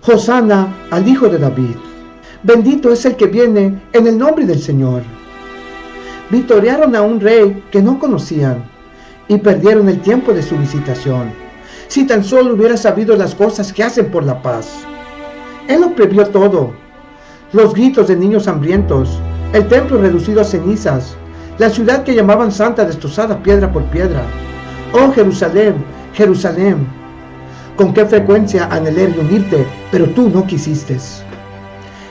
Hosana al Hijo de David. Bendito es el que viene en el nombre del Señor. Victoriaron a un rey que no conocían y perdieron el tiempo de su visitación. Si tan solo hubiera sabido las cosas que hacen por la paz. Él lo previó todo. Los gritos de niños hambrientos, el templo reducido a cenizas, la ciudad que llamaban santa destrozada piedra por piedra. Oh Jerusalén, Jerusalén, con qué frecuencia anhelé reunirte, pero tú no quisiste.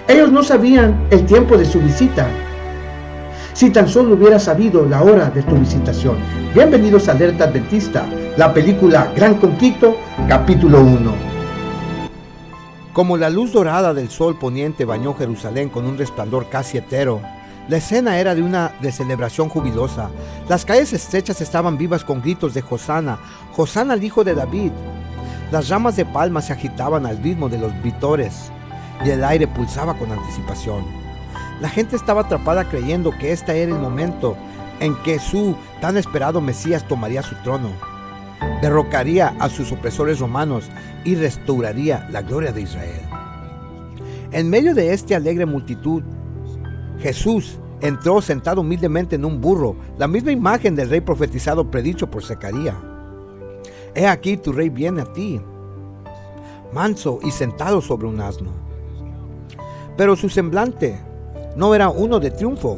Ellos no sabían el tiempo de su visita. Si tan solo hubiera sabido la hora de tu visitación. Bienvenidos a Alerta Adventista, la película Gran Conflicto, capítulo 1. Como la luz dorada del sol poniente bañó Jerusalén con un resplandor casi etéreo, la escena era de celebración jubilosa. Las calles estrechas estaban vivas con gritos de Hosana, Hosana al Hijo de David. Las ramas de palma se agitaban al ritmo de los vítores y el aire pulsaba con anticipación. La gente estaba atrapada creyendo que este era el momento en que su tan esperado Mesías tomaría su trono, derrocaría a sus opresores romanos y restauraría la gloria de Israel. En medio de esta alegre multitud, Jesús entró sentado humildemente en un burro, la misma imagen del rey profetizado predicho por Zacarías. He aquí tu rey viene a ti, manso y sentado sobre un asno. Pero su semblante no era uno de triunfo.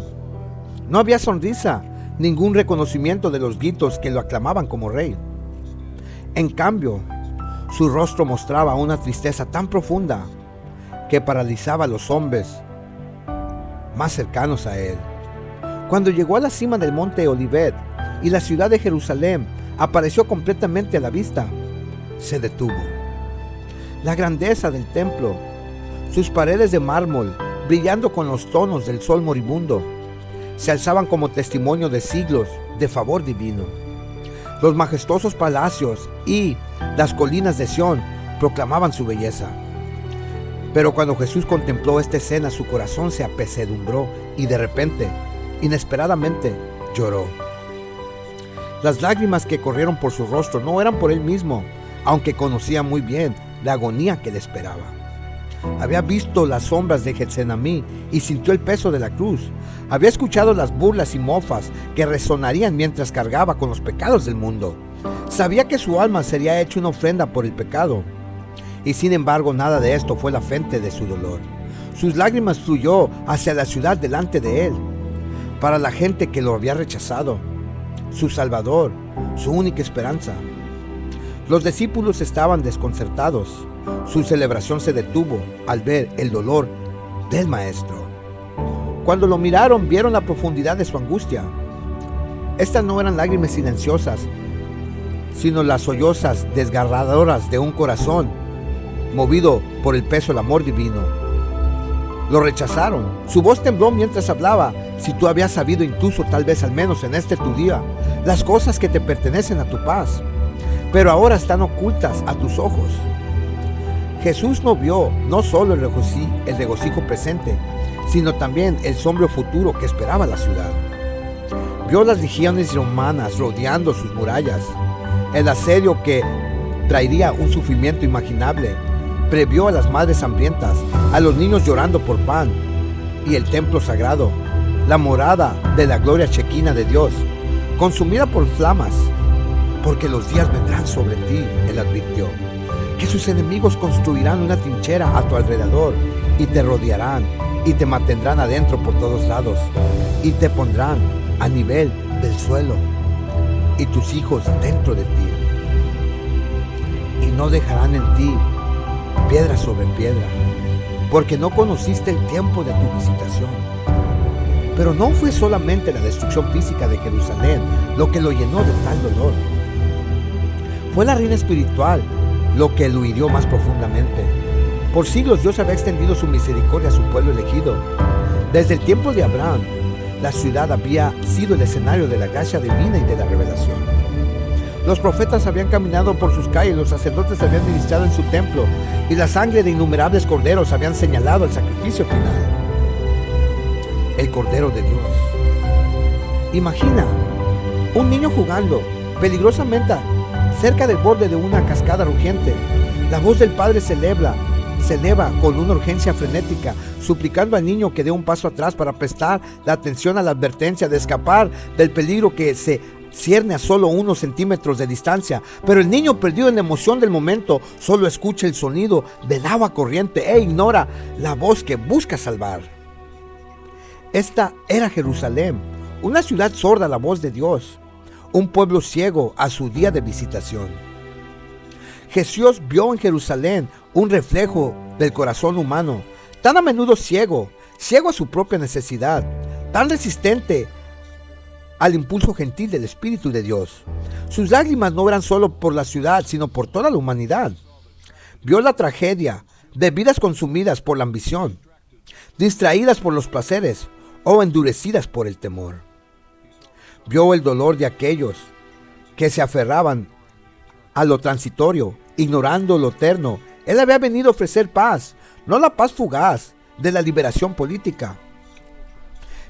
No había sonrisa, ningún reconocimiento de los gritos que lo aclamaban como rey. En cambio, su rostro mostraba una tristeza tan profunda que paralizaba a los hombres más cercanos a él. Cuando llegó a la cima del monte Olivet y la ciudad de Jerusalén apareció completamente a la vista, se detuvo. La grandeza del templo, sus paredes de mármol brillando con los tonos del sol moribundo, se alzaban como testimonio de siglos de favor divino. Los majestuosos palacios y las colinas de Sión proclamaban su belleza. Pero cuando Jesús contempló esta escena, su corazón se apesadumbró y de repente, inesperadamente, lloró. Las lágrimas que corrieron por su rostro no eran por él mismo, aunque conocía muy bien la agonía que le esperaba. Había visto las sombras de Getsemaní y sintió el peso de la cruz. Había escuchado las burlas y mofas que resonarían mientras cargaba con los pecados del mundo. Sabía que su alma sería hecha una ofrenda por el pecado. Y sin embargo, nada de esto fue la fuente de su dolor. Sus lágrimas fluyó hacia la ciudad delante de él, para la gente que lo había rechazado, su Salvador, su única esperanza. Los discípulos estaban desconcertados. Su celebración se detuvo al ver el dolor del Maestro. Cuando lo miraron, vieron la profundidad de su angustia. Estas no eran lágrimas silenciosas, sino las sollozas desgarradoras de un corazón movido por el peso del amor divino. Lo rechazaron. Su voz tembló mientras hablaba. Si tú habías sabido incluso, tal vez al menos en este tu día, las cosas que te pertenecen a tu paz, pero ahora están ocultas a tus ojos. Jesús no vio no solo el regocijo presente, sino también el sombrío futuro que esperaba la ciudad. Vio las legiones romanas rodeando sus murallas, el asedio que traería un sufrimiento imaginable. Previó a las madres hambrientas, a los niños llorando por pan, y el templo sagrado, la morada de la gloria chequina de Dios, consumida por flamas, porque los días vendrán sobre ti, él advirtió, que sus enemigos construirán una trinchera a tu alrededor, y te rodearán, y te mantendrán adentro por todos lados, y te pondrán a nivel del suelo, y tus hijos dentro de ti, y no dejarán en ti piedra sobre piedra, porque no conociste el tiempo de tu visitación. Pero no fue solamente la destrucción física de Jerusalén lo que lo llenó de tal dolor. Fue la ruina espiritual lo que lo hirió más profundamente. Por siglos Dios había extendido su misericordia a su pueblo elegido. Desde el tiempo de Abraham, la ciudad había sido el escenario de la gracia divina y de la revelación. Los profetas habían caminado por sus calles, los sacerdotes habían ministrado en su templo, y la sangre de innumerables corderos habían señalado el sacrificio final. El Cordero de Dios. Imagina un niño jugando peligrosamente cerca del borde de una cascada rugiente. La voz del Padre celebra se eleva con una urgencia frenética, suplicando al niño que dé un paso atrás para prestar la atención a la advertencia de escapar del peligro que se cierne a solo unos centímetros de distancia. Pero el niño, perdido en la emoción del momento, solo escucha el sonido del agua corriente e ignora la voz que busca salvar. Esta era Jerusalén, una ciudad sorda a la voz de Dios, un pueblo ciego a su día de visitación. Jesús vio en Jerusalén un reflejo del corazón humano, tan a menudo ciego a su propia necesidad, tan resistente al impulso gentil del Espíritu de Dios. Sus lágrimas no eran solo por la ciudad, sino por toda la humanidad. Vio la tragedia de vidas consumidas por la ambición, distraídas por los placeres o endurecidas por el temor. Vio el dolor de aquellos que se aferraban a lo transitorio, ignorando lo eterno. Él había venido a ofrecer paz, no la paz fugaz de la liberación política,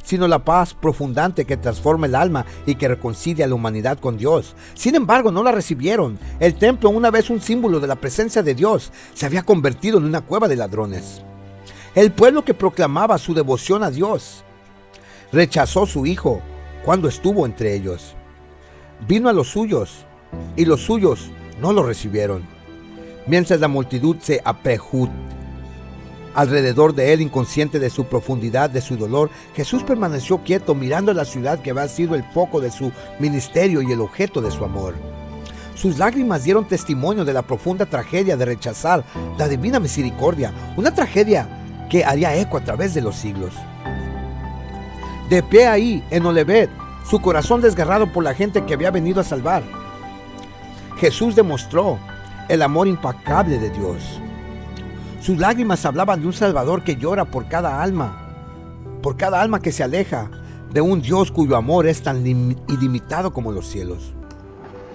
sino la paz profundante que transforma el alma y que reconcilia a la humanidad con Dios. Sin embargo, no la recibieron. El templo, una vez un símbolo de la presencia de Dios, se había convertido en una cueva de ladrones. El pueblo que proclamaba su devoción a Dios rechazó a su Hijo cuando estuvo entre ellos. Vino a los suyos y los suyos no lo recibieron. Mientras la multitud se apejó alrededor de él, inconsciente de su profundidad, de su dolor, Jesús permaneció quieto, mirando a la ciudad que había sido el foco de su ministerio y el objeto de su amor. Sus lágrimas dieron testimonio de la profunda tragedia de rechazar la divina misericordia, una tragedia que haría eco a través de los siglos. De pie ahí, en Olivet, su corazón desgarrado por la gente que había venido a salvar, Jesús demostró el amor implacable de Dios. Sus lágrimas hablaban de un Salvador que llora por cada alma que se aleja de un Dios cuyo amor es tan ilimitado como los cielos.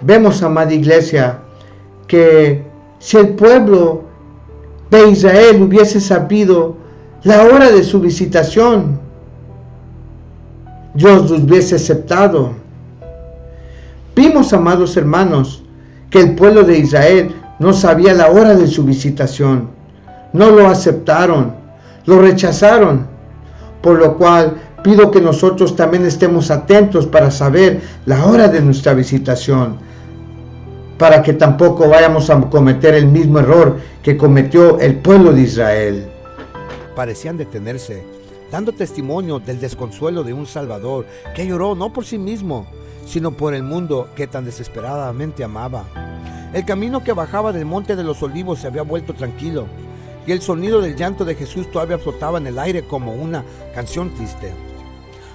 Vemos, amada iglesia, que si el pueblo de Israel hubiese sabido la hora de su visitación, Dios los hubiese aceptado. Vimos, amados hermanos, que el pueblo de Israel no sabía la hora de su visitación. No lo aceptaron, lo rechazaron, por lo cual pido que nosotros también estemos atentos para saber la hora de nuestra visitación, para que tampoco vayamos a cometer el mismo error que cometió el pueblo de Israel. Parecían detenerse, dando testimonio del desconsuelo de un Salvador que lloró no por sí mismo, sino por el mundo que tan desesperadamente amaba. El camino que bajaba del Monte de los Olivos se había vuelto tranquilo, y el sonido del llanto de Jesús todavía flotaba en el aire como una canción triste.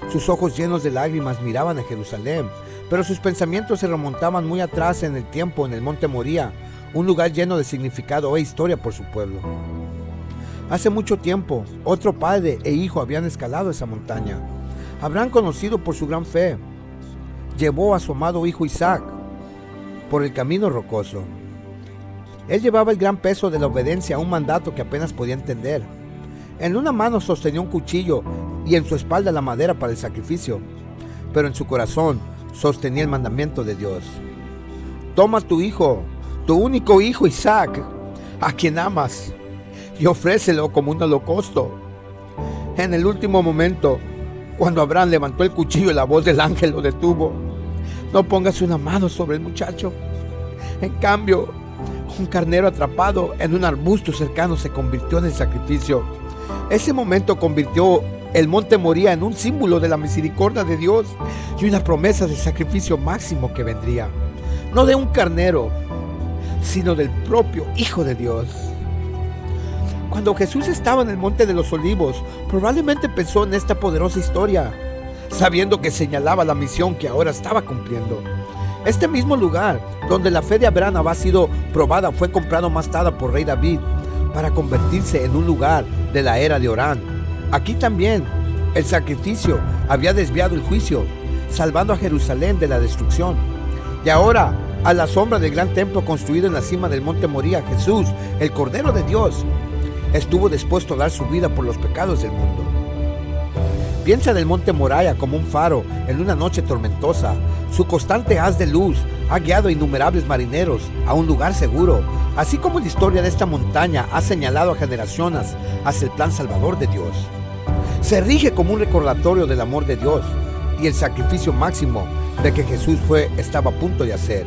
Sus ojos llenos de lágrimas miraban a Jerusalén, pero sus pensamientos se remontaban muy atrás en el tiempo, en el Monte Moría, un lugar lleno de significado e historia por su pueblo. Hace mucho tiempo, otro padre e hijo habían escalado esa montaña. Abraham, conocido por su gran fe, llevó a su amado hijo Isaac por el camino rocoso. Él llevaba el gran peso de la obediencia a un mandato que apenas podía entender. En una mano sostenía un cuchillo y en su espalda la madera para el sacrificio, pero en su corazón sostenía el mandamiento de Dios. Toma tu hijo, tu único hijo Isaac, a quien amas, y ofrécelo como un holocausto. En el último momento, cuando Abraham levantó el cuchillo, la voz del ángel lo detuvo. No pongas una mano sobre el muchacho. En cambio, un carnero atrapado en un arbusto cercano se convirtió en el sacrificio. Ese momento convirtió el Monte Moría en un símbolo de la misericordia de Dios y una promesa de sacrificio máximo que vendría, no de un carnero, sino del propio Hijo de Dios. Cuando Jesús estaba en el Monte de los Olivos, probablemente pensó en esta poderosa historia, sabiendo que señalaba la misión que ahora estaba cumpliendo. Este mismo lugar, donde la fe de Abraham había sido probada, fue comprado más tarde por rey David para convertirse en un lugar de la era de Orán. Aquí también el sacrificio había desviado el juicio, salvando a Jerusalén de la destrucción. Y ahora, a la sombra del gran templo construido en la cima del Monte Moría, Jesús, el Cordero de Dios, estuvo dispuesto a dar su vida por los pecados del mundo. Piensa del Monte Moriah como un faro en una noche tormentosa, su constante haz de luz ha guiado a innumerables marineros a un lugar seguro, así como la historia de esta montaña ha señalado a generaciones hacia el plan salvador de Dios. Se rige como un recordatorio del amor de Dios y el sacrificio máximo de que Jesús estaba a punto de hacer.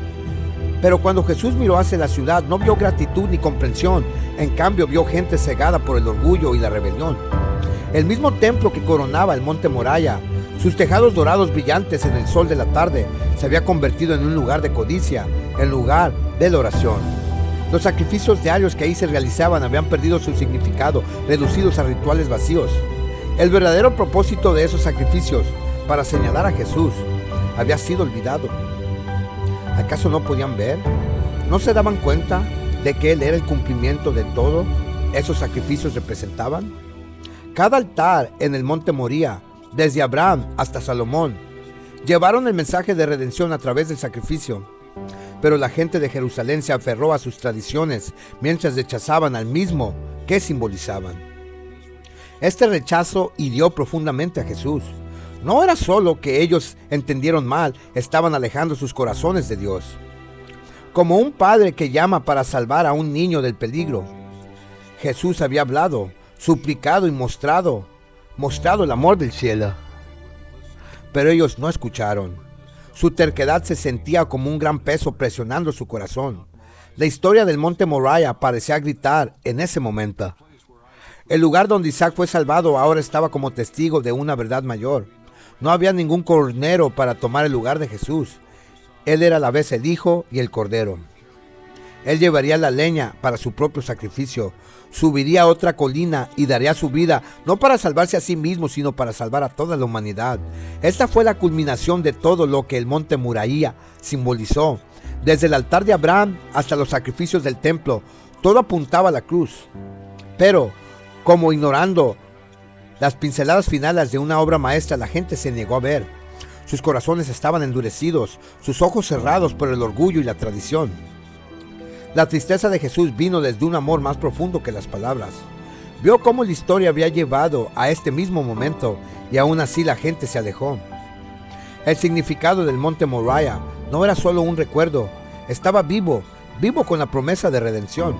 Pero cuando Jesús miró hacia la ciudad, no vio gratitud ni comprensión. En cambio, vio gente cegada por el orgullo y la rebelión. El mismo templo que coronaba el monte Moriah, sus tejados dorados brillantes en el sol de la tarde, se había convertido en un lugar de codicia, en lugar de la oración. Los sacrificios diarios que ahí se realizaban habían perdido su significado, reducidos a rituales vacíos. El verdadero propósito de esos sacrificios, para señalar a Jesús, había sido olvidado. ¿Acaso no podían ver? ¿No se daban cuenta de que Él era el cumplimiento de todo esos sacrificios representaban? Cada altar en el monte Moriah, desde Abraham hasta Salomón, llevaron el mensaje de redención a través del sacrificio. Pero la gente de Jerusalén se aferró a sus tradiciones mientras rechazaban al mismo que simbolizaban. Este rechazo hirió profundamente a Jesús. No era solo que ellos entendieron mal, estaban alejando sus corazones de Dios. Como un padre que llama para salvar a un niño del peligro, Jesús había hablado, suplicado y mostrado el amor del cielo. Pero ellos no escucharon. Su terquedad se sentía como un gran peso presionando su corazón. La historia del monte Moriah parecía gritar en ese momento. El lugar donde Isaac fue salvado ahora estaba como testigo de una verdad mayor. No había ningún cordero para tomar el lugar de Jesús. Él era a la vez el Hijo y el Cordero. Él llevaría la leña para su propio sacrificio, subiría a otra colina y daría su vida, no para salvarse a sí mismo, sino para salvar a toda la humanidad. Esta fue la culminación de todo lo que el monte Moriah simbolizó. Desde el altar de Abraham hasta los sacrificios del templo, todo apuntaba a la cruz. Pero, como ignorando las pinceladas finales de una obra maestra, la gente se negó a ver. Sus corazones estaban endurecidos, sus ojos cerrados por el orgullo y la tradición. La tristeza de Jesús vino desde un amor más profundo que las palabras. Vio cómo la historia había llevado a este mismo momento y aún así la gente se alejó. El significado del monte Moriah no era solo un recuerdo, estaba vivo con la promesa de redención.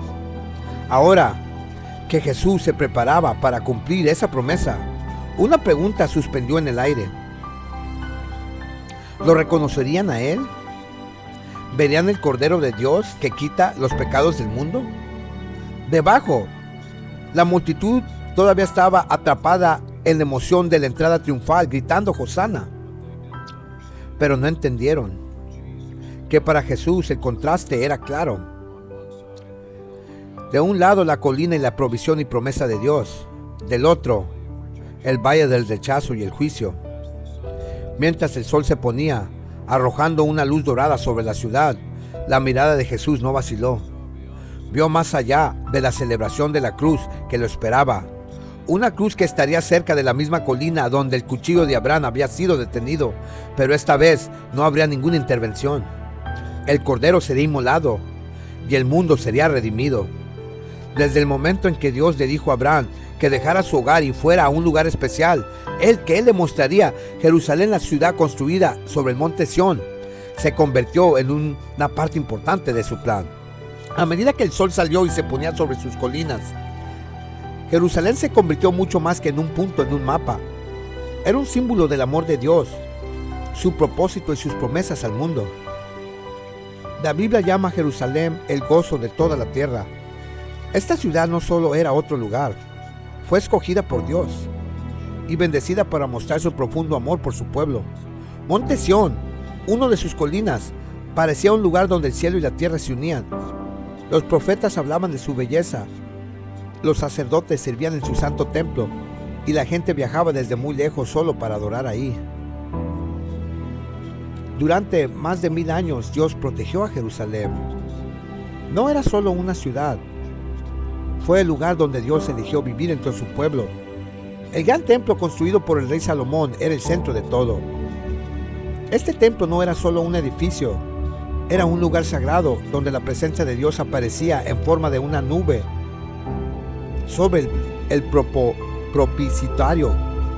Ahora que Jesús se preparaba para cumplir esa promesa, una pregunta suspendió en el aire. ¿Lo reconocerían a Él? ¿Verían el Cordero de Dios que quita los pecados del mundo? Debajo, la multitud todavía estaba atrapada en la emoción de la entrada triunfal, gritando Hosana. Pero no entendieron que para Jesús el contraste era claro. De un lado la colina y la provisión y promesa de Dios, del otro el valle del rechazo y el juicio. Mientras el sol se ponía, arrojando una luz dorada sobre la ciudad, la mirada de Jesús no vaciló. Vio más allá de la celebración de la cruz que lo esperaba. Una cruz que estaría cerca de la misma colina donde el cuchillo de Abraham había sido detenido, pero esta vez no habría ninguna intervención. El cordero sería inmolado y el mundo sería redimido. Desde el momento en que Dios le dijo a Abraham que dejara su hogar y fuera a un lugar especial, él le mostraría Jerusalén, la ciudad construida sobre el monte Sión, se convirtió en una parte importante de su plan. A medida que el sol salió y se ponía sobre sus colinas, Jerusalén se convirtió mucho más que en un punto en un mapa. Era un símbolo del amor de Dios, su propósito y sus promesas al mundo. La Biblia llama a Jerusalén el gozo de toda la tierra. Esta ciudad no solo era otro lugar, fue escogida por Dios y bendecida para mostrar su profundo amor por su pueblo. Monte Sión, uno de sus colinas, parecía un lugar donde el cielo y la tierra se unían. Los profetas hablaban de su belleza, los sacerdotes servían en su santo templo y la gente viajaba desde muy lejos solo para adorar ahí. Durante más de 1000 años Dios protegió a Jerusalén. No era solo una ciudad, fue el lugar donde Dios eligió vivir entre su pueblo. El gran templo construido por el rey Salomón era el centro de todo. Este templo no era solo un edificio, era un lugar sagrado donde la presencia de Dios aparecía en forma de una nube sobre el propiciatorio.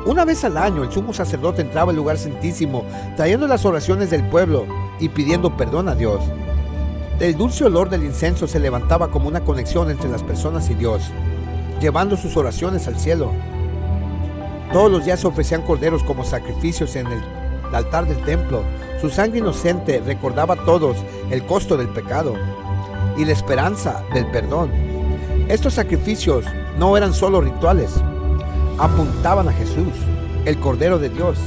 Una vez al año el sumo sacerdote entraba al lugar santísimo trayendo las oraciones del pueblo. y pidiendo perdón a Dios. El dulce olor del incienso se levantaba como una conexión entre las personas y Dios, llevando sus oraciones al cielo. Todos los días se ofrecían corderos como sacrificios en el altar del templo. Su sangre inocente recordaba a todos el costo del pecado y la esperanza del perdón. Estos sacrificios no eran solo rituales, apuntaban a Jesús, el Cordero de Dios,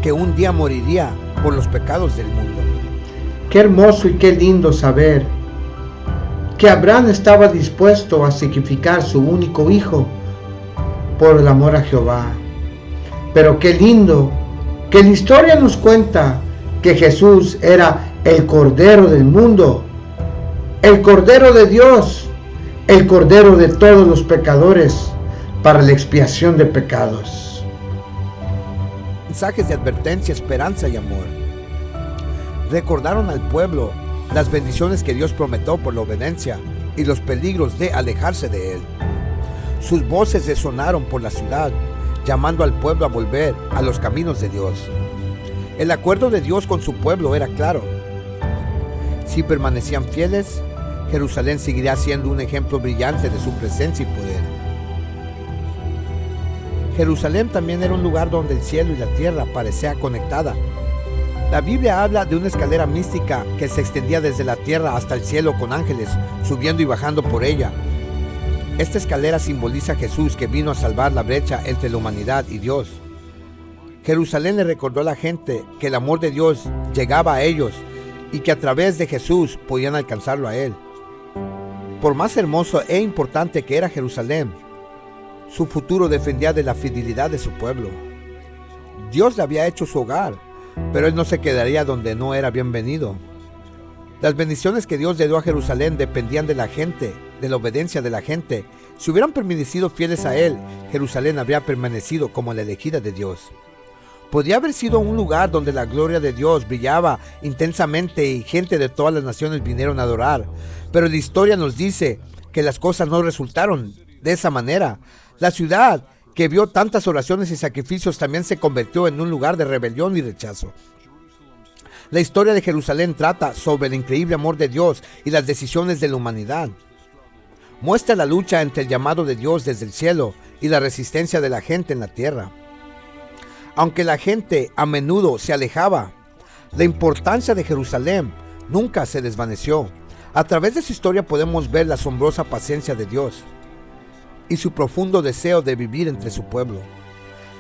que un día moriría por los pecados del mundo. Qué hermoso y qué lindo saber que Abraham estaba dispuesto a sacrificar su único hijo por el amor a Jehová. Pero qué lindo que la historia nos cuenta que Jesús era el Cordero del mundo, el Cordero de Dios, el Cordero de todos los pecadores para la expiación de pecados. Mensajes de advertencia, esperanza y amor. Recordaron al pueblo las bendiciones que Dios prometió por la obediencia y los peligros de alejarse de Él. Sus voces resonaron por la ciudad, llamando al pueblo a volver a los caminos de Dios. El acuerdo de Dios con su pueblo era claro. Si permanecían fieles, Jerusalén seguiría siendo un ejemplo brillante de su presencia y poder. Jerusalén también era un lugar donde el cielo y la tierra parecían conectadas. La Biblia habla de una escalera mística que se extendía desde la tierra hasta el cielo con ángeles subiendo y bajando por ella. Esta escalera simboliza a Jesús, que vino a salvar la brecha entre la humanidad y Dios. Jerusalén le recordó a la gente que el amor de Dios llegaba a ellos y que a través de Jesús podían alcanzarlo a Él. Por más hermoso e importante que era Jerusalén, su futuro dependía de la fidelidad de su pueblo. Dios le había hecho su hogar, pero Él no se quedaría donde no era bienvenido. Las bendiciones que Dios le dio a Jerusalén dependían de la gente, de la obediencia de la gente. Si hubieran permanecido fieles a Él, Jerusalén habría permanecido como la elegida de Dios. Podría haber sido un lugar donde la gloria de Dios brillaba intensamente y gente de todas las naciones vinieron a adorar. Pero la historia nos dice que las cosas no resultaron de esa manera. La ciudad, que vio tantas oraciones y sacrificios, también se convirtió en un lugar de rebelión y rechazo. La historia de Jerusalén trata sobre el increíble amor de Dios y las decisiones de la humanidad. Muestra la lucha entre el llamado de Dios desde el cielo y la resistencia de la gente en la tierra. Aunque la gente a menudo se alejaba, la importancia de Jerusalén nunca se desvaneció. A través de su historia podemos ver la asombrosa paciencia de Dios y su profundo deseo de vivir entre su pueblo.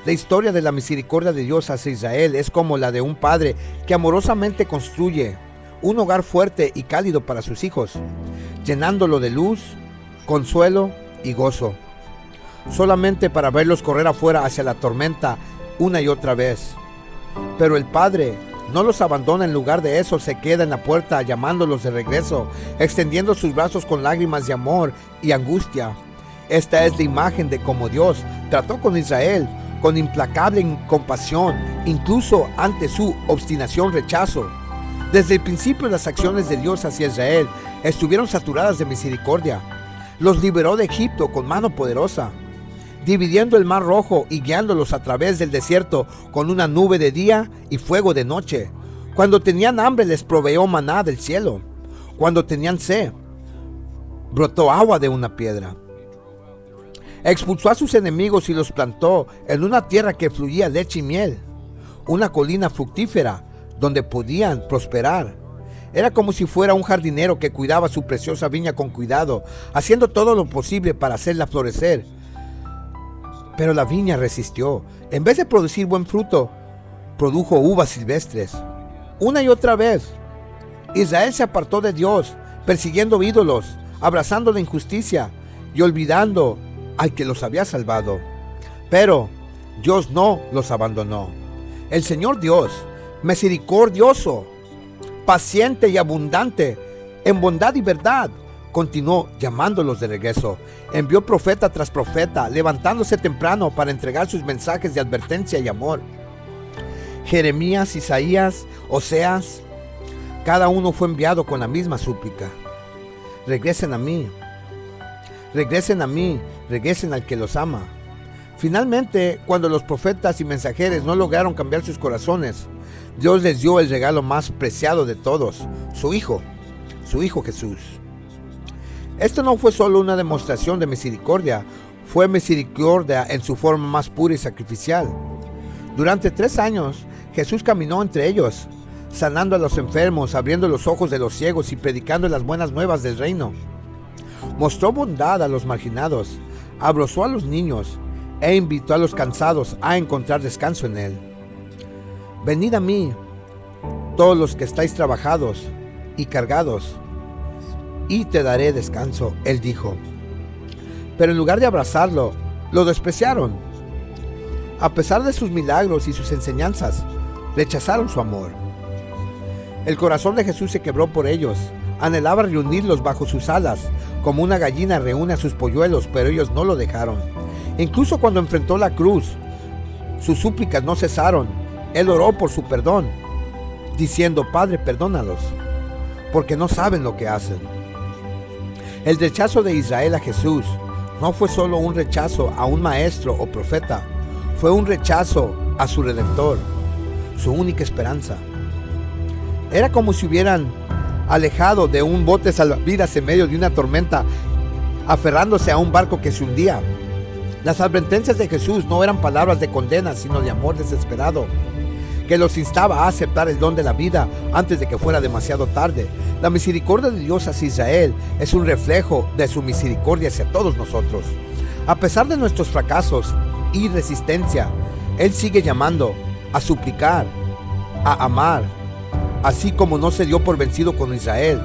La historia de la misericordia de Dios hacia Israel es como la de un padre que amorosamente construye un hogar fuerte y cálido para sus hijos, llenándolo de luz, consuelo y gozo, solamente para verlos correr afuera hacia la tormenta una y otra vez. Pero el Padre no los abandona. En lugar de eso, se queda en la puerta llamándolos de regreso, extendiendo sus brazos con lágrimas de amor y angustia. Esta es la imagen de cómo Dios trató con Israel, con implacable compasión, incluso ante su obstinación rechazo. Desde el principio, las acciones de Dios hacia Israel estuvieron saturadas de misericordia. Los liberó de Egipto con mano poderosa, dividiendo el mar rojo y guiándolos a través del desierto con una nube de día y fuego de noche. Cuando tenían hambre, les proveyó maná del cielo. Cuando tenían sed, brotó agua de una piedra. Expulsó a sus enemigos y los plantó en una tierra que fluía leche y miel, una colina fructífera donde podían prosperar. Era como si fuera un jardinero que cuidaba su preciosa viña con cuidado, haciendo todo lo posible para hacerla florecer. Pero la viña resistió. En vez de producir buen fruto, produjo uvas silvestres. Una y otra vez, Israel se apartó de Dios, persiguiendo ídolos, abrazando la injusticia y olvidando al que los había salvado. Pero Dios no los abandonó. El Señor Dios, misericordioso, paciente y abundante en bondad y verdad, continuó llamándolos de regreso. Envió profeta tras profeta, levantándose temprano para entregar sus mensajes de advertencia y amor. Jeremías, Isaías, Oseas, cada uno fue enviado con la misma súplica. Regresen a mí, regresen a mí, regresen al que los ama. Finalmente, cuando los profetas y mensajeros no lograron cambiar sus corazones, Dios les dio el regalo más preciado de todos, su Hijo Jesús. Esto no fue solo una demostración de misericordia, fue misericordia en su forma más pura y sacrificial. Durante 3 años, Jesús caminó entre ellos, sanando a los enfermos, abriendo los ojos de los ciegos y predicando las buenas nuevas del reino. Mostró bondad a los marginados, abrazó a los niños e invitó a los cansados a encontrar descanso en Él. Venid a mí, todos los que estáis trabajados y cargados, y te daré descanso, Él dijo. Pero en lugar de abrazarlo, lo despreciaron. A pesar de sus milagros y sus enseñanzas, rechazaron su amor. El corazón de Jesús se quebró por ellos. Anhelaba reunirlos bajo sus alas, como una gallina reúne a sus polluelos, pero ellos no lo dejaron. Incluso cuando enfrentó la cruz, sus súplicas no cesaron. Él oró por su perdón, diciendo: Padre, perdónalos, porque no saben lo que hacen. El rechazo de Israel a Jesús no fue solo un rechazo a un maestro o profeta, fue un rechazo a su Redentor, su única esperanza. Era como si hubieran alejado de un bote salvavidas en medio de una tormenta, aferrándose a un barco que se hundía. Las advertencias de Jesús no eran palabras de condena, sino de amor desesperado, que los instaba a aceptar el don de la vida antes de que fuera demasiado tarde. La misericordia de Dios hacia Israel es un reflejo de su misericordia hacia todos nosotros. A pesar de nuestros fracasos y resistencia, Él sigue llamando a suplicar, a amar. Así como no se dio por vencido con Israel,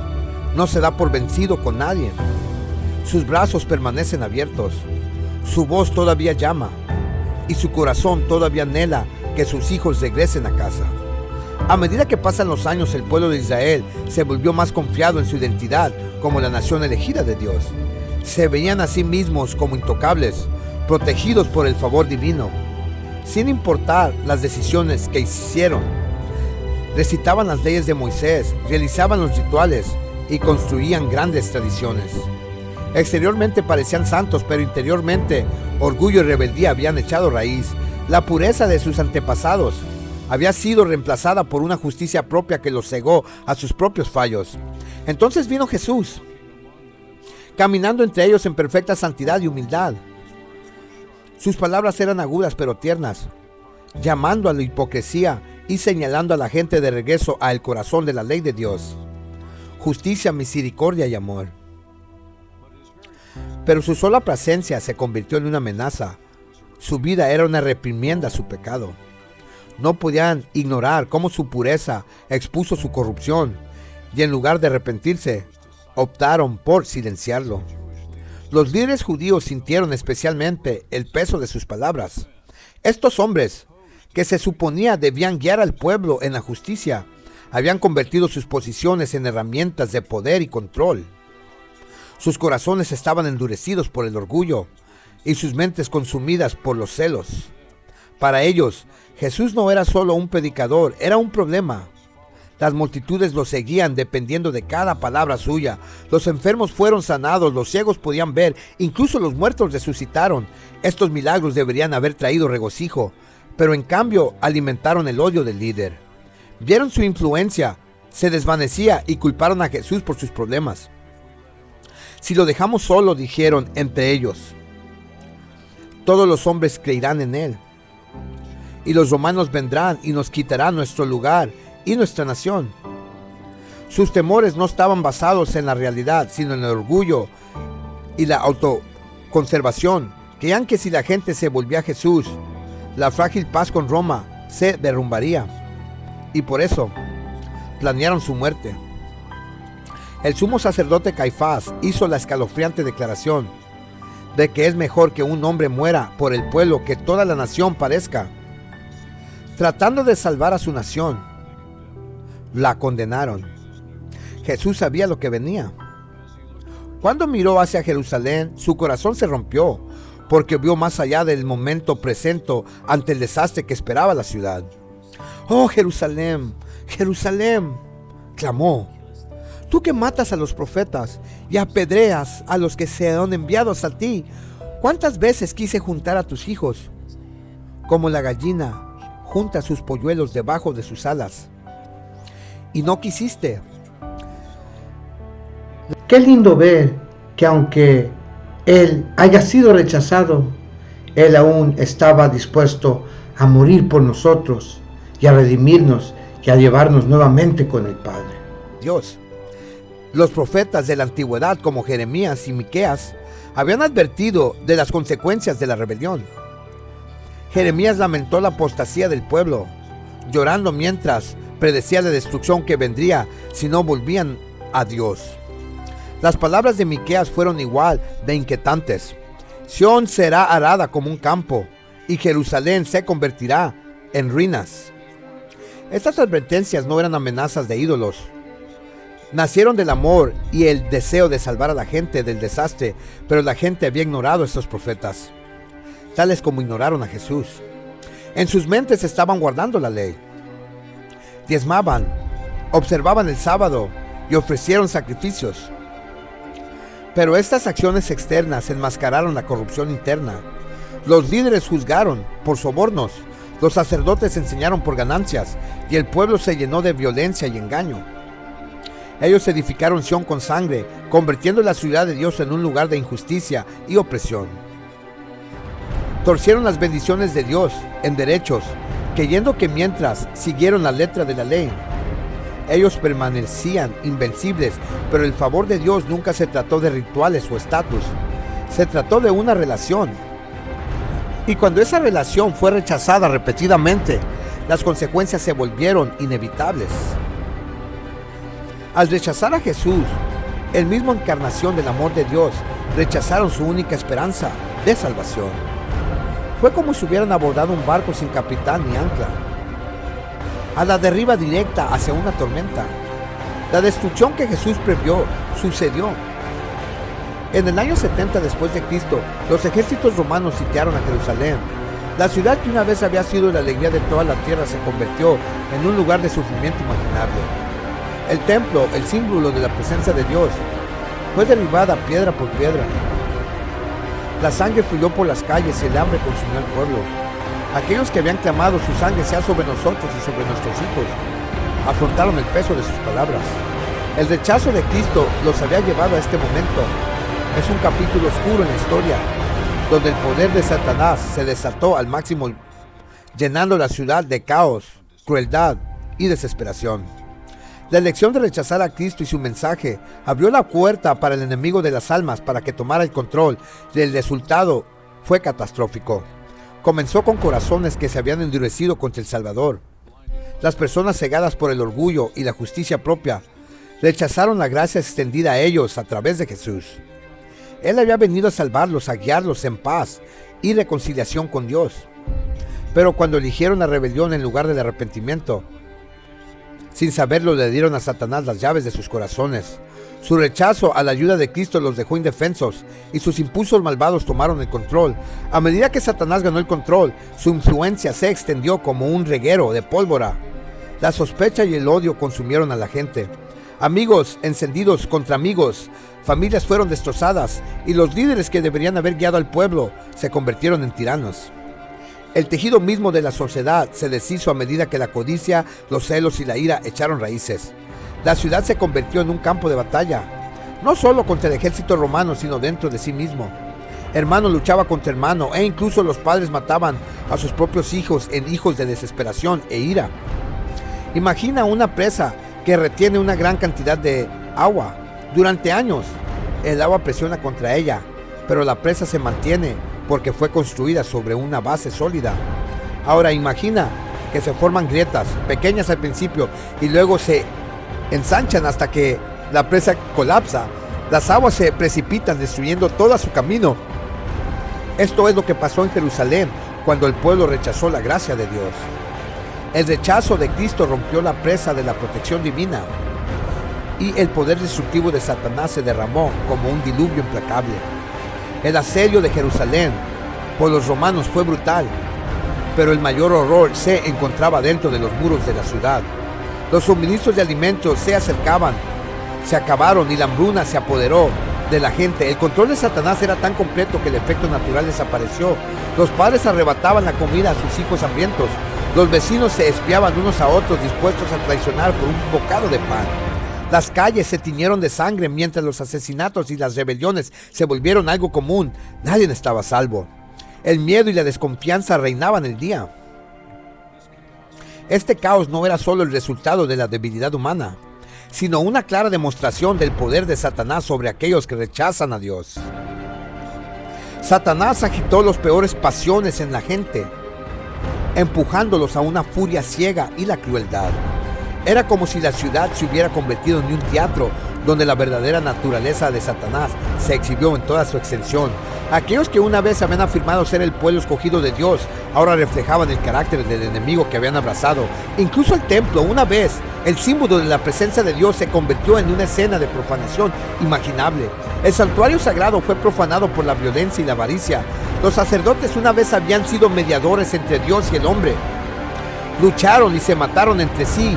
no se da por vencido con nadie. Sus brazos permanecen abiertos, su voz todavía llama y su corazón todavía anhela que sus hijos regresen a casa. A medida que pasan los años, el pueblo de Israel se volvió más confiado en su identidad como la nación elegida de Dios. Se veían a sí mismos como intocables, protegidos por el favor divino. Sin importar las decisiones que hicieron, recitaban las leyes de Moisés, realizaban los rituales y construían grandes tradiciones. Exteriormente parecían santos, pero interiormente orgullo y rebeldía habían echado raíz. La pureza de sus antepasados había sido reemplazada por una justicia propia que los cegó a sus propios fallos. Entonces vino Jesús, caminando entre ellos en perfecta santidad y humildad. Sus palabras eran agudas pero tiernas, llamando a la hipocresía y señalando a la gente de regreso al corazón de la ley de Dios: justicia, misericordia y amor. Pero su sola presencia se convirtió en una amenaza. Su vida era una reprimienda a su pecado. No podían ignorar cómo su pureza expuso su corrupción, y en lugar de arrepentirse, optaron por silenciarlo. Los líderes judíos sintieron especialmente el peso de sus palabras. Estos hombres, que se suponía debían guiar al pueblo en la justicia, habían convertido sus posiciones en herramientas de poder y control. Sus corazones estaban endurecidos por el orgullo y sus mentes consumidas por los celos. Para ellos, Jesús no era solo un predicador, era un problema. Las multitudes lo seguían dependiendo de cada palabra suya. Los enfermos fueron sanados, los ciegos podían ver, incluso los muertos resucitaron. Estos milagros deberían haber traído regocijo, pero en cambio alimentaron el odio del líder. Vieron su influencia, se desvanecía y culparon a Jesús por sus problemas. Si lo dejamos solo, dijeron entre ellos, todos los hombres creerán en él, y los romanos vendrán y nos quitarán nuestro lugar y nuestra nación. Sus temores no estaban basados en la realidad, sino en el orgullo y la autoconservación. Creían que si la gente se volvía a Jesús, la frágil paz con Roma se derrumbaría, y por eso planearon su muerte. El sumo sacerdote Caifás hizo la escalofriante declaración de que es mejor que un hombre muera por el pueblo que toda la nación padezca. Tratando de salvar a su nación, la condenaron. Jesús sabía lo que venía. Cuando miró hacia Jerusalén, su corazón se rompió, porque vio más allá del momento presente ante el desastre que esperaba la ciudad. «Oh, Jerusalén, Jerusalén», clamó, «tú que matas a los profetas y apedreas a los que sean enviados a ti, ¿Cuántas veces quise juntar a tus hijos, como la gallina junta sus polluelos debajo de sus alas, y no quisiste? Qué lindo ver que aunque Él haya sido rechazado, Él aún estaba dispuesto a morir por nosotros y a redimirnos y a llevarnos nuevamente con el Padre. Dios. Los profetas de la antigüedad como Jeremías y Miqueas habían advertido de las consecuencias de la rebelión. Jeremías lamentó la apostasía del pueblo, llorando mientras predecía la destrucción que vendría si no volvían a Dios. Las palabras de Miqueas fueron igual de inquietantes. Sión será arada como un campo, y Jerusalén se convertirá en ruinas. Estas advertencias no eran amenazas de ídolos. Nacieron del amor y el deseo de salvar a la gente del desastre, pero la gente había ignorado a estos profetas, tales como ignoraron a Jesús. En sus mentes estaban guardando la ley. Diezmaban, observaban el sábado y ofrecieron sacrificios. Pero estas acciones externas enmascararon la corrupción interna. Los líderes juzgaron por sobornos, los sacerdotes enseñaron por ganancias, y el pueblo se llenó de violencia y engaño. Ellos edificaron Sión con sangre, convirtiendo la ciudad de Dios en un lugar de injusticia y opresión. Torcieron las bendiciones de Dios en derechos, creyendo que mientras siguieron la letra de la ley, ellos permanecían invencibles, pero el favor de Dios nunca se trató de rituales o estatus, se trató de una relación. Y cuando esa relación fue rechazada repetidamente, las consecuencias se volvieron inevitables. Al rechazar a Jesús, el mismo encarnación del amor de Dios, rechazaron su única esperanza de salvación. Fue como si hubieran abordado un barco sin capitán ni ancla, a la deriva directa hacia una tormenta. La destrucción que Jesús previó sucedió. En el año 70 después de Cristo, los ejércitos romanos sitiaron a Jerusalén. La ciudad que una vez había sido la alegría de toda la tierra se convirtió en un lugar de sufrimiento imaginable. El templo, el símbolo de la presencia de Dios, fue derribada piedra por piedra. La sangre fluyó por las calles y el hambre consumió al pueblo. Aquellos que habían clamado su sangre sea sobre nosotros y sobre nuestros hijos, afrontaron el peso de sus palabras. El rechazo de Cristo los había llevado a este momento. Es un capítulo oscuro en la historia, donde el poder de Satanás se desató al máximo, llenando la ciudad de caos, crueldad y desesperación. La elección de rechazar a Cristo y su mensaje abrió la puerta para el enemigo de las almas para que tomara el control, y el resultado fue catastrófico. Comenzó con corazones que se habían endurecido contra el Salvador. Las personas cegadas por el orgullo y la justicia propia rechazaron la gracia extendida a ellos a través de Jesús. Él había venido a salvarlos, a guiarlos en paz y reconciliación con Dios. Pero cuando eligieron la rebelión en lugar del arrepentimiento, sin saberlo le dieron a Satanás las llaves de sus corazones. Su rechazo a la ayuda de Cristo los dejó indefensos y sus impulsos malvados tomaron el control. A medida que Satanás ganó el control, su influencia se extendió como un reguero de pólvora. La sospecha y el odio consumieron a la gente. Amigos encendidos contra amigos, familias fueron destrozadas y los líderes que deberían haber guiado al pueblo se convirtieron en tiranos. El tejido mismo de la sociedad se deshizo a medida que la codicia, los celos y la ira echaron raíces. La ciudad se convirtió en un campo de batalla, no solo contra el ejército romano, sino dentro de sí mismo. Hermano luchaba contra hermano, e incluso los padres mataban a sus propios hijos en hijos de desesperación e ira. Imagina una presa que retiene una gran cantidad de agua. Durante años, el agua presiona contra ella, pero la presa se mantiene porque fue construida sobre una base sólida. Ahora imagina que se forman grietas, pequeñas al principio, y luego se ensanchan hasta que la presa colapsa. Las aguas se precipitan, destruyendo todo su camino. Esto es lo que pasó en Jerusalén cuando el pueblo rechazó la gracia de Dios. El rechazo de Cristo rompió la presa de la protección divina, y el poder destructivo de Satanás se derramó como un diluvio implacable. El asedio de Jerusalén por los romanos fue brutal, pero el mayor horror se encontraba dentro de los muros de la ciudad. Los suministros de alimentos se acabaron y la hambruna se apoderó de la gente. El control de Satanás era tan completo que el efecto natural desapareció. Los padres arrebataban la comida a sus hijos hambrientos. Los vecinos se espiaban unos a otros, dispuestos a traicionar por un bocado de pan. Las calles se tiñeron de sangre mientras los asesinatos y las rebeliones se volvieron algo común. Nadie estaba a salvo. El miedo y la desconfianza reinaban el día. Este caos no era solo el resultado de la debilidad humana, sino una clara demostración del poder de Satanás sobre aquellos que rechazan a Dios. Satanás agitó las peores pasiones en la gente, empujándolos a una furia ciega y la crueldad. Era como si la ciudad se hubiera convertido en un teatro donde la verdadera naturaleza de Satanás se exhibió en toda su extensión. Aquellos que una vez habían afirmado ser el pueblo escogido de Dios, ahora reflejaban el carácter del enemigo que habían abrazado. Incluso el templo, una vez el símbolo de la presencia de Dios, se convirtió en una escena de profanación imaginable. El santuario sagrado fue profanado por la violencia y la avaricia. Los sacerdotes una vez habían sido mediadores entre Dios y el hombre. Lucharon y se mataron entre sí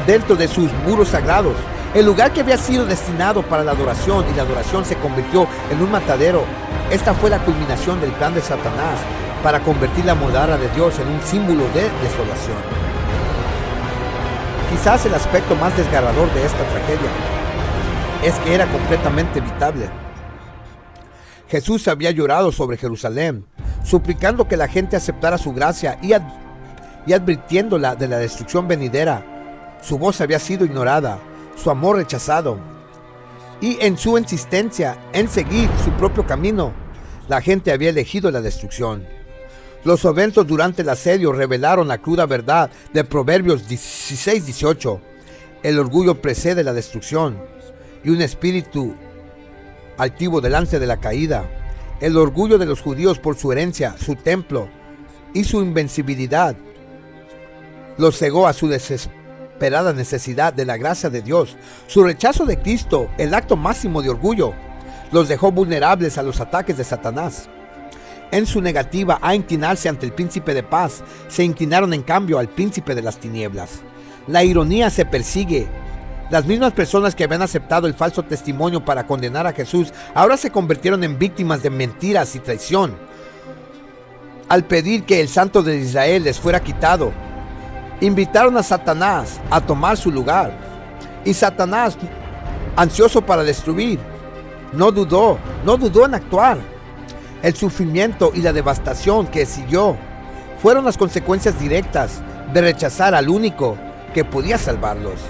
dentro de sus muros sagrados. El lugar que había sido destinado para la adoración y la adoración se convirtió en un matadero. Esta fue la culminación del plan de Satanás para convertir la morada de Dios en un símbolo de desolación. Quizás el aspecto más desgarrador de esta tragedia es que era completamente evitable. Jesús había llorado sobre Jerusalén, suplicando que la gente aceptara su gracia y advirtiéndola de la destrucción venidera. Su voz había sido ignorada, su amor rechazado, y en su insistencia en seguir su propio camino, la gente había elegido la destrucción. Los eventos durante el asedio revelaron la cruda verdad de Proverbios 16:18. El orgullo precede la destrucción y un espíritu altivo delante de la caída. El orgullo de los judíos por su herencia, su templo y su invencibilidad los cegó a su desesperada necesidad de la gracia de Dios. Su rechazo de Cristo, el acto máximo de orgullo, los dejó vulnerables a los ataques de Satanás. En su negativa a inclinarse ante el príncipe de paz, se inclinaron en cambio al príncipe de las tinieblas. La ironía se persigue. Las mismas personas que habían aceptado el falso testimonio para condenar a Jesús, ahora se convirtieron en víctimas de mentiras y traición. Al pedir que el Santo de Israel les fuera quitado, invitaron a Satanás a tomar su lugar. Y Satanás, ansioso para destruir, no dudó en actuar. El sufrimiento y la devastación que siguió fueron las consecuencias directas de rechazar al único que podía salvarlos.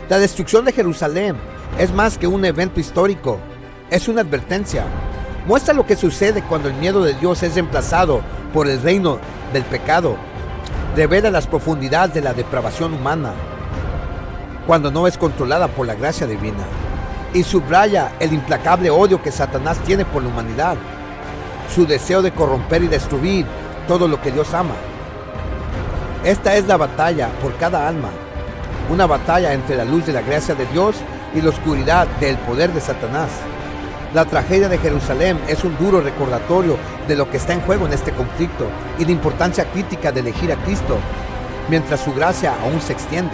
La destrucción de Jerusalén es más que un evento histórico, es una advertencia. Muestra lo que sucede cuando el miedo de Dios es reemplazado por el reino del pecado. Revela las profundidades de la depravación humana cuando no es controlada por la gracia divina. Y subraya el implacable odio que Satanás tiene por la humanidad, su deseo de corromper y destruir todo lo que Dios ama. Esta es la batalla por cada alma, una batalla entre la luz de la gracia de Dios y la oscuridad del poder de Satanás. La tragedia de Jerusalén es un duro recordatorio de lo que está en juego en este conflicto y la importancia crítica de elegir a Cristo, mientras su gracia aún se extiende.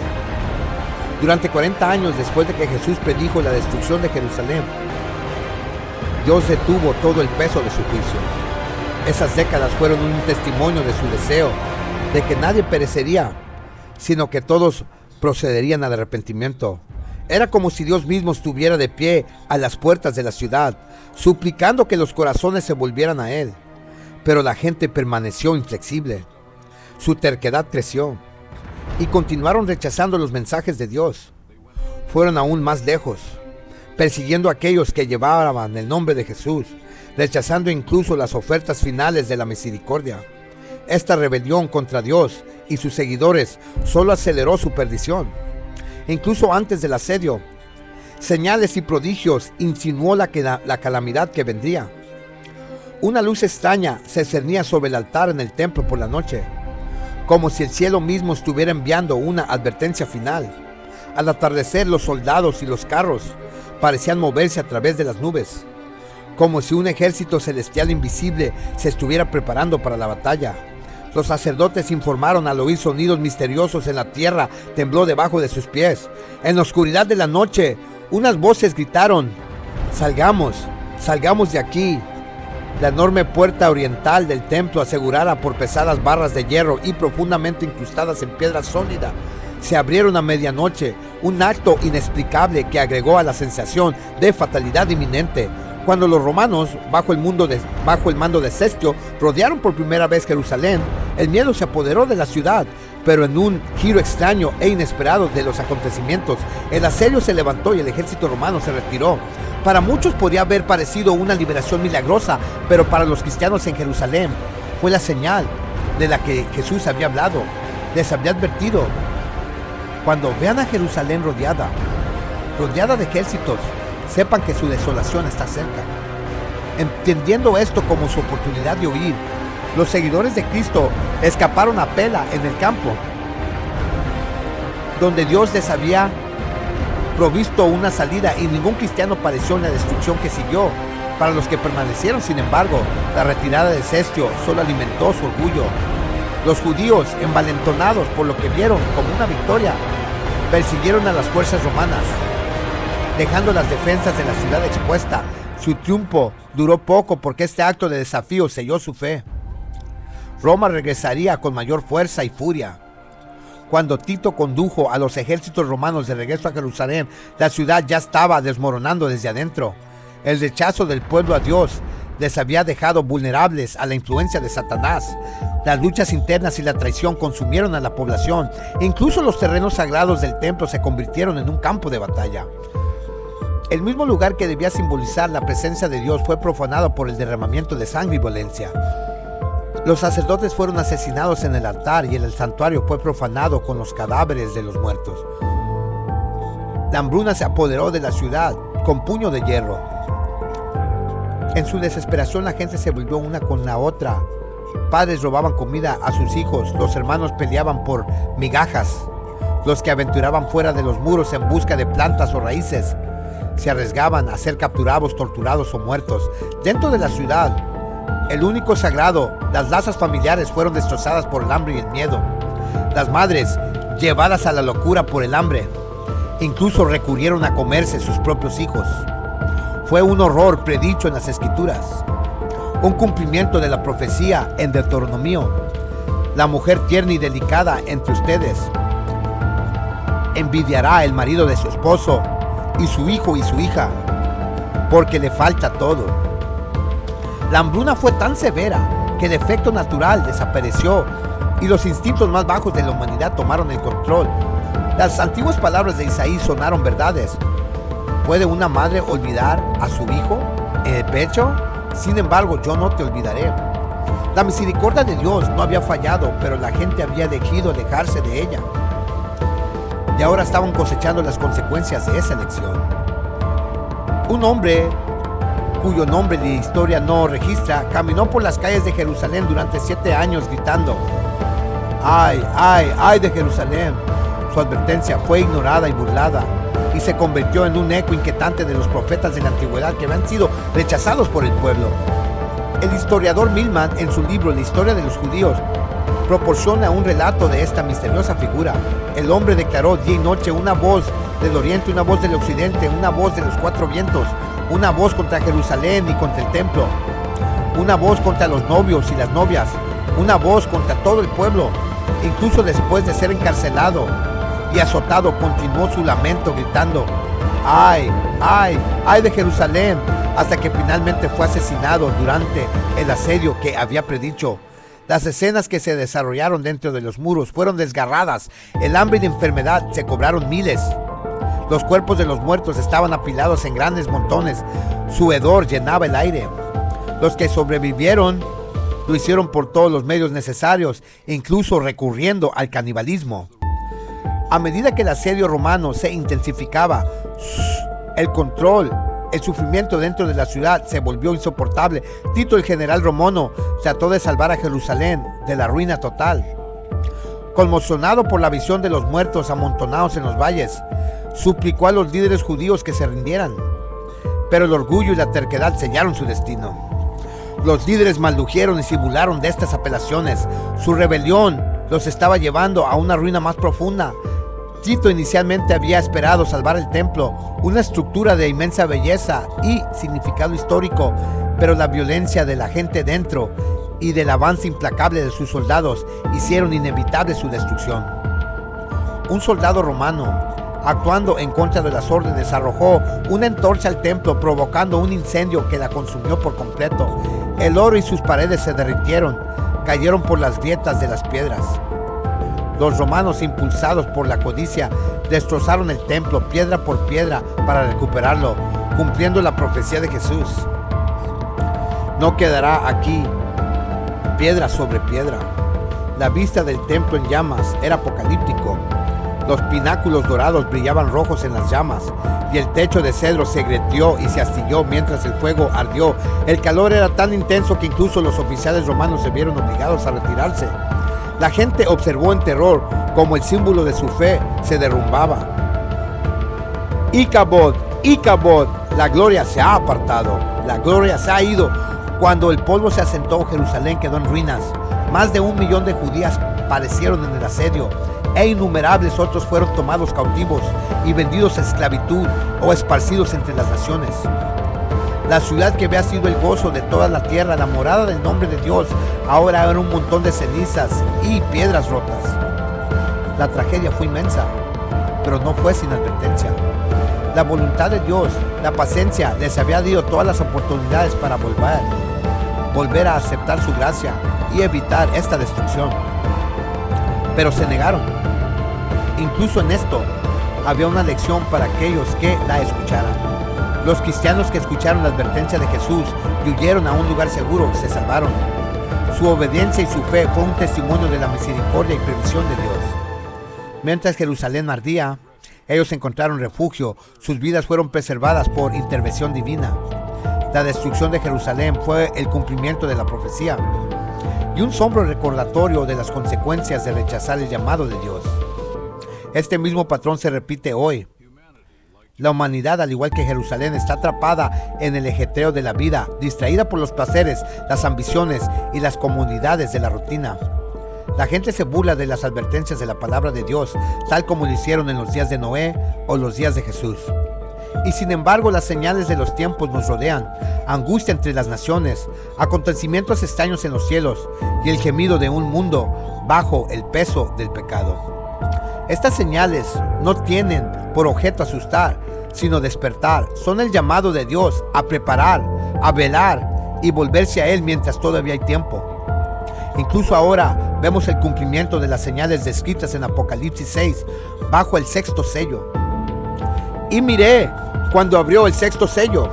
Durante 40 años después de que Jesús predijo la destrucción de Jerusalén, Dios detuvo todo el peso de su juicio. Esas décadas fueron un testimonio de su deseo de que nadie perecería, sino que todos procederían al arrepentimiento. Era como si Dios mismo estuviera de pie a las puertas de la ciudad, suplicando que los corazones se volvieran a Él. Pero la gente permaneció inflexible. Su terquedad creció y continuaron rechazando los mensajes de Dios. Fueron aún más lejos, persiguiendo a aquellos que llevaban el nombre de Jesús, rechazando incluso las ofertas finales de la misericordia. Esta rebelión contra Dios y sus seguidores solo aceleró su perdición. Incluso antes del asedio, señales y prodigios insinuó la calamidad que vendría. Una luz extraña se cernía sobre el altar en el templo por la noche, como si el cielo mismo estuviera enviando una advertencia final. Al atardecer, los soldados y los carros parecían moverse a través de las nubes, como si un ejército celestial invisible se estuviera preparando para la batalla. Los sacerdotes informaron al oír sonidos misteriosos en la tierra, tembló debajo de sus pies. En la oscuridad de la noche, unas voces gritaron: Salgamos de aquí. La enorme puerta oriental del templo, asegurada por pesadas barras de hierro y profundamente incrustadas en piedra sólida, se abrieron a medianoche, un acto inexplicable que agregó a la sensación de fatalidad inminente. Cuando los romanos, bajo el mando de Cestio, rodearon por primera vez Jerusalén, el miedo se apoderó de la ciudad, pero en un giro extraño e inesperado de los acontecimientos, el asedio se levantó y el ejército romano se retiró. Para muchos podría haber parecido una liberación milagrosa, pero para los cristianos en Jerusalén fue la señal de la que Jesús había hablado. Les había advertido: cuando vean a Jerusalén rodeada de ejércitos, sepan que su desolación está cerca. Entendiendo esto como su oportunidad de huir, los seguidores de Cristo escaparon a Pela en el campo, donde Dios les había provisto una salida, y ningún cristiano padeció en la destrucción que siguió. Para los que permanecieron, sin embargo, la retirada de Cestio solo alimentó su orgullo. Los judíos, envalentonados por lo que vieron como una victoria, persiguieron a las fuerzas romanas, dejando las defensas de la ciudad expuesta. Su triunfo duró poco porque este acto de desafío selló su fe. Roma regresaría con mayor fuerza y furia. Cuando Tito condujo a los ejércitos romanos de regreso a Jerusalén, la ciudad ya estaba desmoronando desde adentro. El rechazo del pueblo a Dios les había dejado vulnerables a la influencia de Satanás. Las luchas internas y la traición consumieron a la población. Incluso los terrenos sagrados del templo se convirtieron en un campo de batalla. El mismo lugar que debía simbolizar la presencia de Dios fue profanado por el derramamiento de sangre y violencia. Los sacerdotes fueron asesinados en el altar y el santuario fue profanado con los cadáveres de los muertos. La hambruna se apoderó de la ciudad con puño de hierro. En su desesperación, la gente se volvió una con la otra. Padres robaban comida a sus hijos, los hermanos peleaban por migajas. Los que aventuraban fuera de los muros en busca de plantas o raíces se arriesgaban a ser capturados, torturados o muertos. Dentro de la ciudad, el único sagrado, las lazas familiares fueron destrozadas por el hambre y el miedo. Las madres, llevadas a la locura por el hambre, incluso recurrieron a comerse sus propios hijos. Fue un horror predicho en las Escrituras, un cumplimiento de la profecía en Deuteronomio. La mujer tierna y delicada entre ustedes envidiará el marido de su esposo y su hijo y su hija, porque le falta todo. La hambruna fue tan severa que el efecto natural desapareció y los instintos más bajos de la humanidad tomaron el control. Las antiguas palabras de Isaías sonaron verdades. ¿Puede una madre olvidar a su hijo en el pecho? Sin embargo, yo no te olvidaré. La misericordia de Dios no había fallado, pero la gente había elegido alejarse de ella. Y ahora estaban cosechando las consecuencias de esa elección. Un hombre, cuyo nombre la historia no registra, caminó por las calles de Jerusalén durante 7 años gritando: ¡ay, ay, ay de Jerusalén! Su advertencia fue ignorada y burlada, y se convirtió en un eco inquietante de los profetas de la antigüedad que habían sido rechazados por el pueblo. El historiador Milman, en su libro La historia de los judíos, proporciona un relato de esta misteriosa figura. El hombre declaró día y noche: una voz del oriente, una voz del occidente, una voz de los 4 vientos, una voz contra Jerusalén y contra el templo, una voz contra los novios y las novias, una voz contra todo el pueblo. Incluso después de ser encarcelado y azotado, continuó su lamento gritando: ¡ay, ay, ay de Jerusalén!, hasta que finalmente fue asesinado durante el asedio que había predicho. Las escenas que se desarrollaron dentro de los muros fueron desgarradas. El hambre y la enfermedad se cobraron miles. Los cuerpos de los muertos estaban apilados en grandes montones. Su hedor llenaba el aire. Los que sobrevivieron lo hicieron por todos los medios necesarios, incluso recurriendo al canibalismo. A medida que el asedio romano se intensificaba, el control, el sufrimiento dentro de la ciudad se volvió insoportable. Tito, el general romano, trató de salvar a Jerusalén de la ruina total. Conmocionado por la visión de los muertos amontonados en los valles, suplicó a los líderes judíos que se rindieran. Pero el orgullo y la terquedad sellaron su destino. Los líderes maldijeron y simularon de estas apelaciones. Su rebelión los estaba llevando a una ruina más profunda. Tito inicialmente había esperado salvar el templo, una estructura de inmensa belleza y significado histórico, pero la violencia de la gente dentro y del avance implacable de sus soldados hicieron inevitable su destrucción. Un soldado romano, actuando en contra de las órdenes, arrojó una antorcha al templo, provocando un incendio que la consumió por completo. El oro y sus paredes se derritieron, cayeron por las grietas de las piedras. Los romanos, impulsados por la codicia, destrozaron el templo piedra por piedra para recuperarlo, cumpliendo la profecía de Jesús. No quedará aquí piedra sobre piedra. La vista del templo en llamas era apocalíptico. Los pináculos dorados brillaban rojos en las llamas, y el techo de cedro se grieteó y se astilló mientras el fuego ardió. El calor era tan intenso que incluso los oficiales romanos se vieron obligados a retirarse. La gente observó en terror como el símbolo de su fe se derrumbaba. Icabod, Icabod, la gloria se ha apartado, la gloria se ha ido. Cuando el polvo se asentó, Jerusalén quedó en ruinas. Más de 1 millón de judías padecieron en el asedio, e innumerables otros fueron tomados cautivos y vendidos a esclavitud o esparcidos entre las naciones. La ciudad que había sido el gozo de toda la tierra, la morada del nombre de Dios, ahora era un montón de cenizas y piedras rotas. La tragedia fue inmensa, pero no fue sin advertencia. La voluntad de Dios, la paciencia, les había dado todas las oportunidades para volver a aceptar su gracia y evitar esta destrucción. Pero se negaron. Incluso en esto había una lección para aquellos que la escucharan. Los cristianos que escucharon la advertencia de Jesús y huyeron a un lugar seguro se salvaron. Su obediencia y su fe fue un testimonio de la misericordia y previsión de Dios. Mientras Jerusalén ardía, ellos encontraron refugio. Sus vidas fueron preservadas por intervención divina. La destrucción de Jerusalén fue el cumplimiento de la profecía y un sombrío recordatorio de las consecuencias de rechazar el llamado de Dios. Este mismo patrón se repite hoy. La humanidad, al igual que Jerusalén, está atrapada en el ajetreo de la vida, distraída por los placeres, las ambiciones y las comodidades de la rutina. La gente se burla de las advertencias de la palabra de Dios, tal como lo hicieron en los días de Noé o los días de Jesús. Y sin embargo, las señales de los tiempos nos rodean: angustia entre las naciones, acontecimientos extraños en los cielos y el gemido de un mundo bajo el peso del pecado. Estas señales no tienen por objeto asustar, sino despertar. Son el llamado de Dios a preparar, a velar y volverse a Él mientras todavía hay tiempo. Incluso ahora vemos el cumplimiento de las señales descritas en Apocalipsis 6 bajo el 6º sello. Y miré cuando abrió el 6º sello,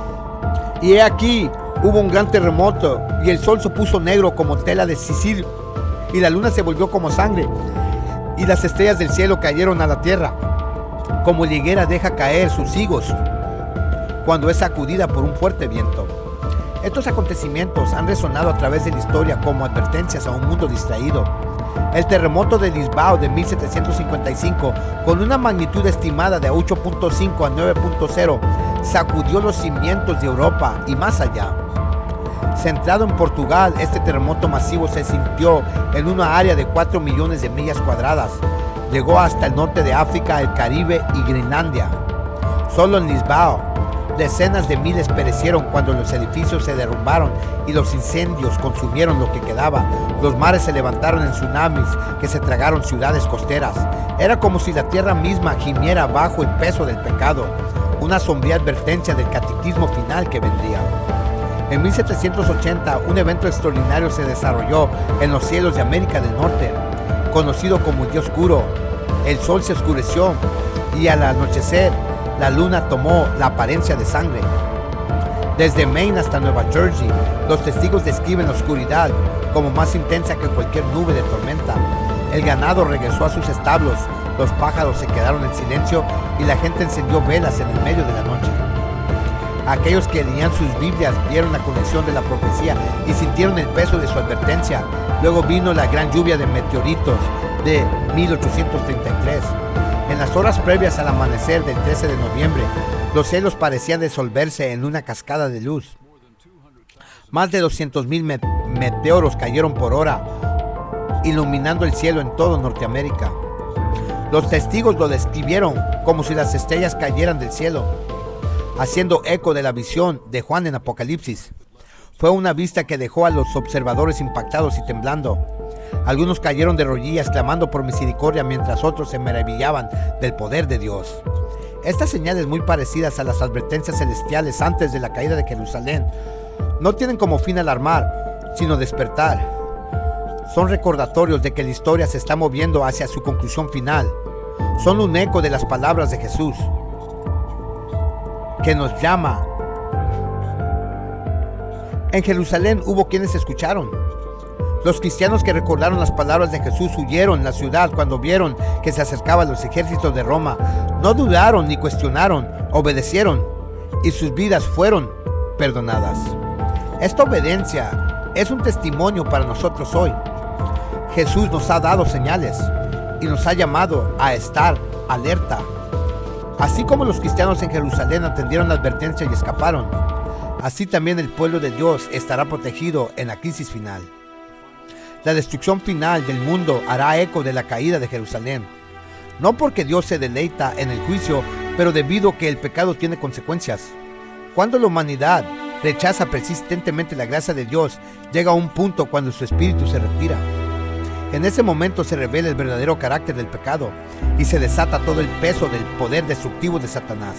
y he aquí hubo un gran terremoto, y el sol se puso negro como tela de sicil, y la luna se volvió como sangre, y las estrellas del cielo cayeron a la tierra, como la higuera deja caer sus higos cuando es sacudida por un fuerte viento. Estos acontecimientos han resonado a través de la historia como advertencias a un mundo distraído. El terremoto de Lisboa de 1755, con una magnitud estimada de 8.5 a 9.0, sacudió los cimientos de Europa y más allá. Centrado en Portugal, este terremoto masivo se sintió en una área de 4 millones de millas cuadradas. Llegó hasta el norte de África, el Caribe y Groenlandia. Solo en Lisboa, decenas de miles perecieron cuando los edificios se derrumbaron y los incendios consumieron lo que quedaba. Los mares se levantaron en tsunamis que se tragaron ciudades costeras. Era como si la tierra misma gimiera bajo el peso del pecado, una sombría advertencia del cataclismo final que vendría. En 1780, un evento extraordinario se desarrolló en los cielos de América del Norte, conocido como el día oscuro. El sol se oscureció y al anochecer, la luna tomó la apariencia de sangre. Desde Maine hasta Nueva Jersey, los testigos describen la oscuridad como más intensa que cualquier nube de tormenta. El ganado regresó a sus establos, los pájaros se quedaron en silencio y la gente encendió velas en el medio de la noche. Aquellos que leían sus Biblias vieron la conexión de la profecía y sintieron el peso de su advertencia. Luego vino la gran lluvia de meteoritos de 1833. En las horas previas al amanecer del 13 de noviembre, los cielos parecían disolverse en una cascada de luz. Más de 200,000 meteoros cayeron por hora, iluminando el cielo en todo Norteamérica. Los testigos lo describieron como si las estrellas cayeran del cielo, haciendo eco de la visión de Juan en Apocalipsis. Fue una vista que dejó a los observadores impactados y temblando. Algunos cayeron de rodillas clamando por misericordia, mientras otros se maravillaban del poder de Dios. Estas señales, muy parecidas a las advertencias celestiales antes de la caída de Jerusalén, no tienen como fin alarmar, sino despertar. Son recordatorios de que la historia se está moviendo hacia su conclusión final. Son un eco de las palabras de Jesús, que nos llama. En Jerusalén hubo quienes escucharon. Los cristianos que recordaron las palabras de Jesús huyeron la ciudad cuando vieron que se acercaban los ejércitos de Roma. No dudaron ni cuestionaron, obedecieron, y sus vidas fueron perdonadas. Esta obediencia es un testimonio para nosotros hoy. Jesús nos ha dado señales y nos ha llamado a estar alerta. Así como los cristianos en Jerusalén atendieron la advertencia y escaparon, así también el pueblo de Dios estará protegido en la crisis final. La destrucción final del mundo hará eco de la caída de Jerusalén. No porque Dios se deleita en el juicio, pero debido a que el pecado tiene consecuencias. Cuando la humanidad rechaza persistentemente la gracia de Dios, llega a un punto cuando su espíritu se retira. En ese momento se revela el verdadero carácter del pecado y se desata todo el peso del poder destructivo de Satanás.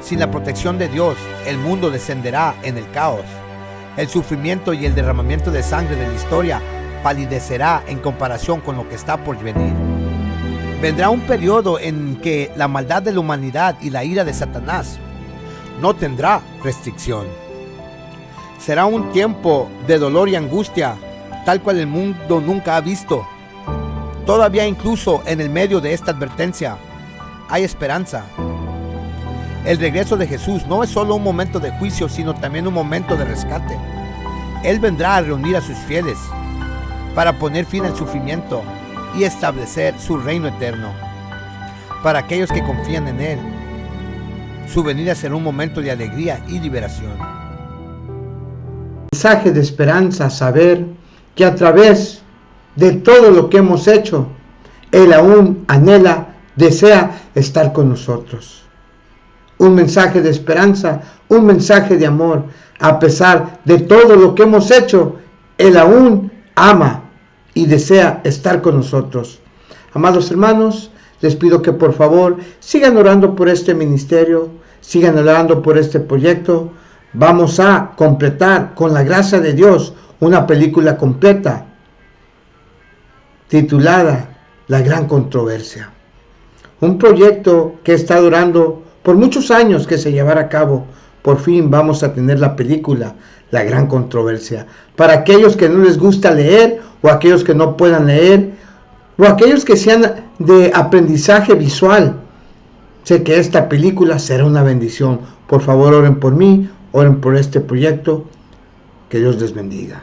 Sin la protección de Dios, el mundo descenderá en el caos. El sufrimiento y el derramamiento de sangre de la historia palidecerá en comparación con lo que está por venir. Vendrá un periodo en que la maldad de la humanidad y la ira de Satanás no tendrá restricción. Será un tiempo de dolor y angustia, tal cual el mundo nunca ha visto. Todavía, incluso en el medio de esta advertencia, hay esperanza. El regreso de Jesús no es solo un momento de juicio, sino también un momento de rescate. Él vendrá a reunir a sus fieles para poner fin al sufrimiento y establecer su reino eterno. Para aquellos que confían en Él, su venida será un momento de alegría y liberación. Mensaje de esperanza, saber que a través de todo lo que hemos hecho, Él aún anhela, desea estar con nosotros. Un mensaje de esperanza, un mensaje de amor. A pesar de todo lo que hemos hecho, Él aún ama y desea estar con nosotros. Amados hermanos, les pido que por favor sigan orando por este ministerio, sigan orando por este proyecto. Vamos a completar, con la gracia de Dios, una película completa titulada La Gran Controversia. Un proyecto que está durando por muchos años que se llevará a cabo. Por fin vamos a tener la película La Gran Controversia. Para aquellos que no les gusta leer, o aquellos que no puedan leer, o aquellos que sean de aprendizaje visual, sé que esta película será una bendición. Por favor, oren por mí, oren por este proyecto. Que Dios les bendiga.